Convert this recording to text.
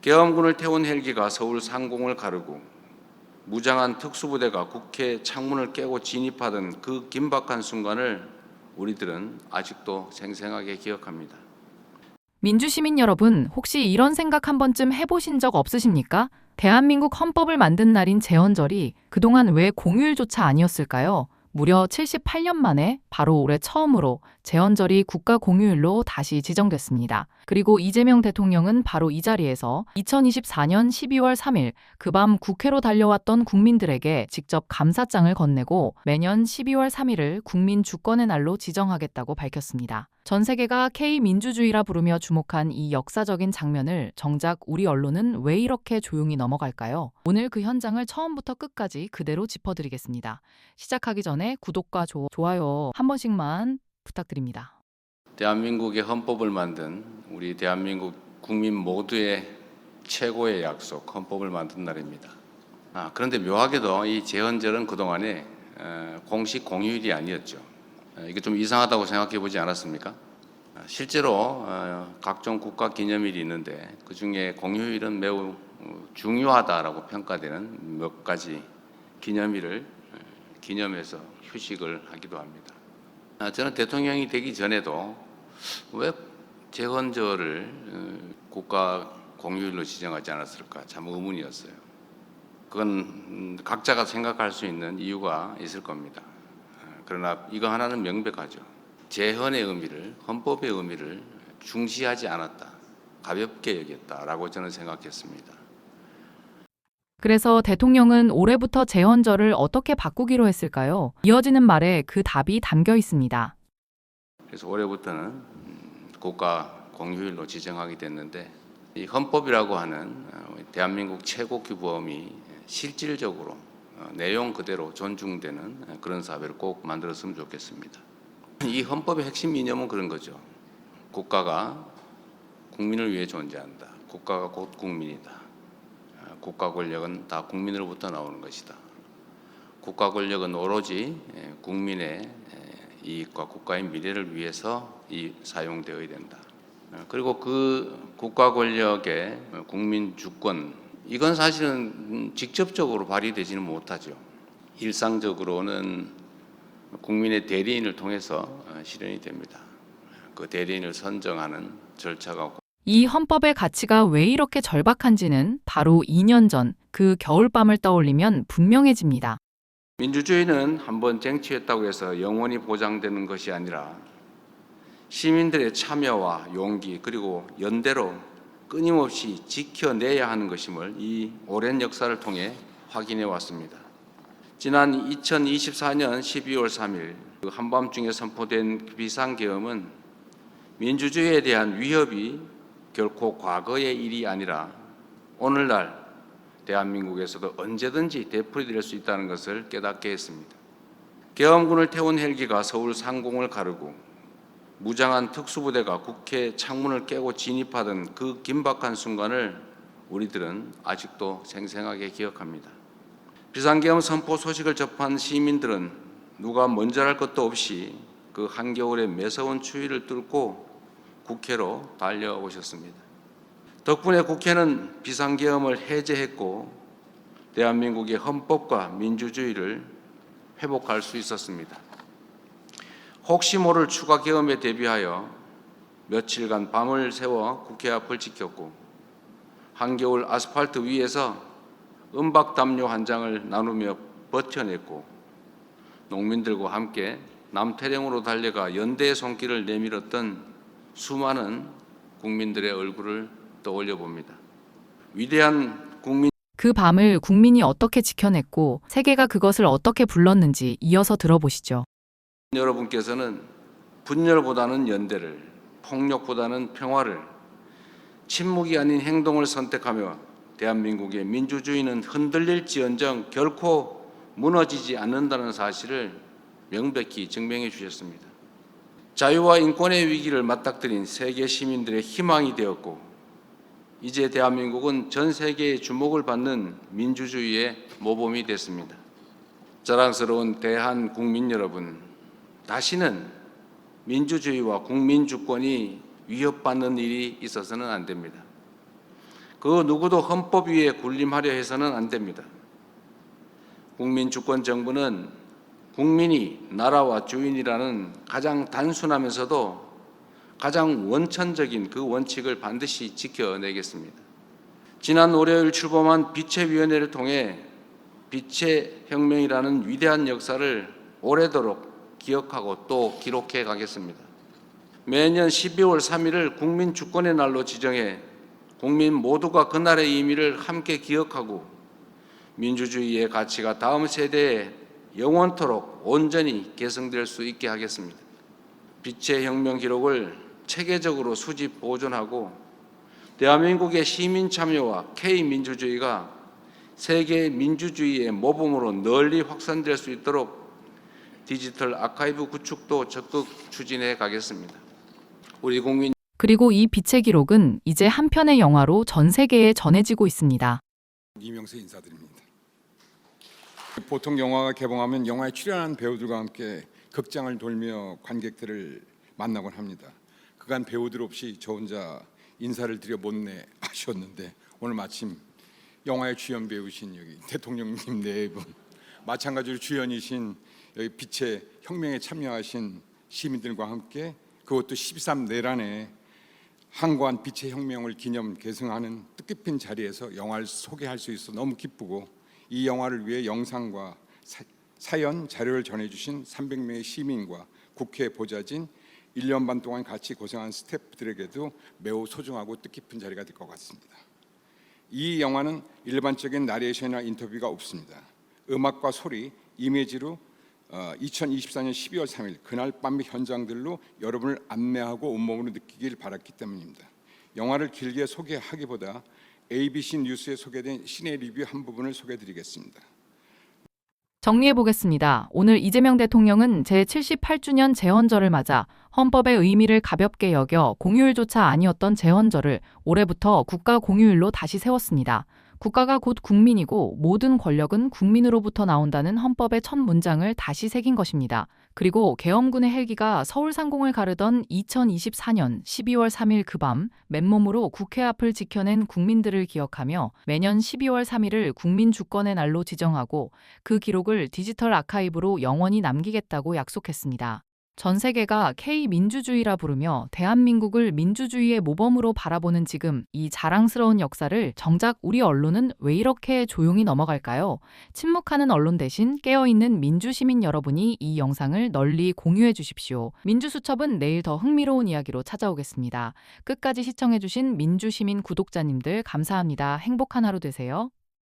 계엄군을 태운 헬기가 서울 상공을 가르고 무장한 특수부대가 국회 창문을 깨고 진입하던 그 긴박한 순간을 우리들은 아직도 생생하게 기억합니다. 민주시민 여러분, 혹시 이런 생각 한 번쯤 해보신 적 없으십니까? 대한민국 헌법을 만든 날인 제헌절이 그동안 왜 공휴일조차 아니었을까요? 무려 78년 만에 바로 올해 처음으로 제헌절이 국가 공휴일로 다시 지정됐습니다. 그리고 이재명 대통령은 바로 이 자리에서 2024년 12월 3일 그 밤 국회로 달려왔던 국민들에게 직접 감사장을 건네고 매년 12월 3일을 국민 주권의 날로 지정하겠다고 밝혔습니다. 전 세계가 K민주주의라 부르며 주목한 이 역사적인 장면을 정작 우리 언론은 왜 이렇게 조용히 넘어갈까요? 오늘 그 현장을 처음부터 끝까지 그대로 짚어드리겠습니다. 시작하기 전에 구독과 좋아요 한 번씩만 부탁드립니다. 대한민국의 헌법을 만든 우리 대한민국 국민 모두의 최고의 약속, 헌법을 만든 날입니다. 그런데 묘하게도 이 제헌절은 그동안에 공식 공휴일이 아니었죠. 이게 좀 이상하다고 생각해 보지 않았습니까? 실제로 각종 국가 기념일이 있는데 그중에 공휴일은 매우 중요하다라고 평가되는 몇 가지 기념일을 기념해서 휴식을 하기도 합니다. 저는 대통령이 되기 전에도 왜 제헌절을 국가 공휴일로 지정하지 않았을까 참 의문이었어요. 그건 각자가 생각할 수 있는 이유가 있을 겁니다. 그러나 이거 하나는 명백하죠. 제헌의 의미를, 헌법의 의미를 중시하지 않았다, 가볍게 여겼다라고 저는 생각했습니다. 그래서 대통령은 올해부터 제헌절을 어떻게 바꾸기로 했을까요? 이어지는 말에 그 답이 담겨 있습니다. 그래서 올해부터는 국가 공휴일로 지정하게 됐는데 이 헌법이라고 하는 대한민국 최고 규범이 실질적으로 내용 그대로 존중되는 그런 사회를 꼭 만들었으면 좋겠습니다. 이 헌법의 핵심 이념은 그런 거죠. 국가가 국민을 위해 존재한다. 국가가 곧 국민이다. 국가 권력은 다 국민으로부터 나오는 것이다. 국가 권력은 오로지 국민의 이익과 국가의 미래를 위해서 사용되어야 된다. 그리고 그 국가 권력의 국민 주권, 이건 사실은 직접적으로 발휘되지는 못하죠. 일상적으로는 국민의 대리인을 통해서 실현이 됩니다. 그 대리인을 선정하는 절차가 이 헌법의 가치가 왜 이렇게 절박한지는 바로 2년 전 그 겨울밤을 떠올리면 분명해집니다. 민주주의는 한번 쟁취했다고 해서 영원히 보장되는 것이 아니라 시민들의 참여와 용기 그리고 연대로 끊임없이 지켜내야 하는 것임을 이 오랜 역사를 통해 확인해 왔습니다. 지난 2024년 12월 3일 한밤중에 선포된 비상계엄은 민주주의에 대한 위협이 결코 과거의 일이 아니라 오늘날 대한민국에서도 언제든지 되풀이될 수 있다는 것을 깨닫게 했습니다. 계엄군을 태운 헬기가 서울 상공을 가르고 무장한 특수부대가 국회 창문을 깨고 진입하던 그 긴박한 순간을 우리들은 아직도 생생하게 기억합니다. 비상계엄 선포 소식을 접한 시민들은 누가 먼저랄 것도 없이 그 한겨울의 매서운 추위를 뚫고 국회로 달려오셨습니다. 덕분에 국회는 비상계엄을 해제했고 대한민국의 헌법과 민주주의를 회복할 수 있었습니다. 혹시 모를 추가 계엄에 대비하여 며칠간 밤을 새워 국회 앞을 지켰고 한겨울 아스팔트 위에서 은박담요 한 장을 나누며 버텨냈고 농민들과 함께 남태령으로 달려가 연대의 손길을 내밀었던 수많은 국민들의 얼굴을 떠올려 봅니다. 위대한 국민 그 밤을 국민이 어떻게 지켜냈고 세계가 그것을 어떻게 불렀는지 이어서 들어보시죠. 여러분께서는 분열보다는 연대를, 폭력보다는 평화를, 침묵이 아닌 행동을 선택하며 대한민국의 민주주의는 흔들릴지언정 결코 무너지지 않는다는 사실을 명백히 증명해 주셨습니다. 자유와 인권의 위기를 맞닥뜨린 세계 시민들의 희망이 되었고 이제 대한민국은 전 세계의 주목을 받는 민주주의의 모범이 됐습니다. 자랑스러운 대한 국민 여러분, 다시는 민주주의와 국민주권이 위협받는 일이 있어서는 안 됩니다. 그 누구도 헌법 위에 군림하려 해서는 안 됩니다. 국민주권정부는 국민이 나라와 주인이라는 가장 단순하면서도 가장 원천적인 그 원칙을 반드시 지켜내겠습니다. 지난 월요일 출범한 빛의위원회를 통해 빛의 혁명이라는 위대한 역사를 오래도록 기억하고 또 기록해 가겠습니다. 매년 12월 3일을 국민주권의 날로 지정해 국민 모두가 그날의 의미를 함께 기억하고 민주주의의 가치가 다음 세대에 영원토록 온전히 계승될 수 있게 하겠습니다. 빛의 혁명 기록을 체계적으로 수집 보존하고 대한민국의 시민 참여와 K민주주의가 세계 민주주의의 모범으로 널리 확산될 수 있도록 디지털 아카이브 구축도 적극 추진해 가겠습니다. 우리 국민 그리고 이 빛의 기록은 이제 한 편의 영화로 전 세계에 전해지고 있습니다. 이명세 인사드립니다. 보통 영화가 개봉하면 영화에 출연한 배우들과 함께 극장을 돌며 관객들을 만나곤 합니다. 그간 배우들 없이 저 혼자 인사를 드려 못내 아쉬웠는데 오늘 마침 영화의 주연 배우신 여기 대통령님 네 분, 마찬가지로 주연이신 여기 빛의 혁명에 참여하신 시민들과 함께 그것도 13내란에 항거한 빛의 혁명을 기념 개성하는 뜻깊은 자리에서 영화를 소개할 수 있어 너무 기쁘고 이 영화를 위해 영상과 사연, 자료를 전해주신 300명의 시민과 국회 보좌진 1년 반 동안 같이 고생한 스태프들에게도 매우 소중하고 뜻깊은 자리가 될 것 같습니다. 이 영화는 일반적인 나레이션이나 인터뷰가 없습니다. 음악과 소리, 이미지로 2024년 12월 3일 그날 밤의 현장들로 여러분을 안내하고 온몸으로 느끼길 바랐기 때문입니다. 영화를 길게 소개하기보다 ABC 뉴스에 소개된 시네 리뷰 한 부분을 소개해드리겠습니다. 정리해보겠습니다. 오늘 이재명 대통령은 제78주년 재헌절을 맞아 헌법의 의미를 가볍게 여겨 공휴일조차 아니었던 재헌절을 올해부터 국가 공휴일로 다시 세웠습니다. 국가가 곧 국민이고 모든 권력은 국민으로부터 나온다는 헌법의 첫 문장을 다시 새긴 것입니다. 그리고 계엄군의 헬기가 서울 상공을 가르던 2024년 12월 3일 그 밤 맨몸으로 국회 앞을 지켜낸 국민들을 기억하며 매년 12월 3일을 국민주권의 날로 지정하고 그 기록을 디지털 아카이브로 영원히 남기겠다고 약속했습니다. 전 세계가 K민주주의라 부르며 대한민국을 민주주의의 모범으로 바라보는 지금 이 자랑스러운 역사를 정작 우리 언론은 왜 이렇게 조용히 넘어갈까요? 침묵하는 언론 대신 깨어있는 민주시민 여러분이 이 영상을 널리 공유해 주십시오. 민주수첩은 내일 더 흥미로운 이야기로 찾아오겠습니다. 끝까지 시청해주신 민주시민 구독자님들 감사합니다. 행복한 하루 되세요.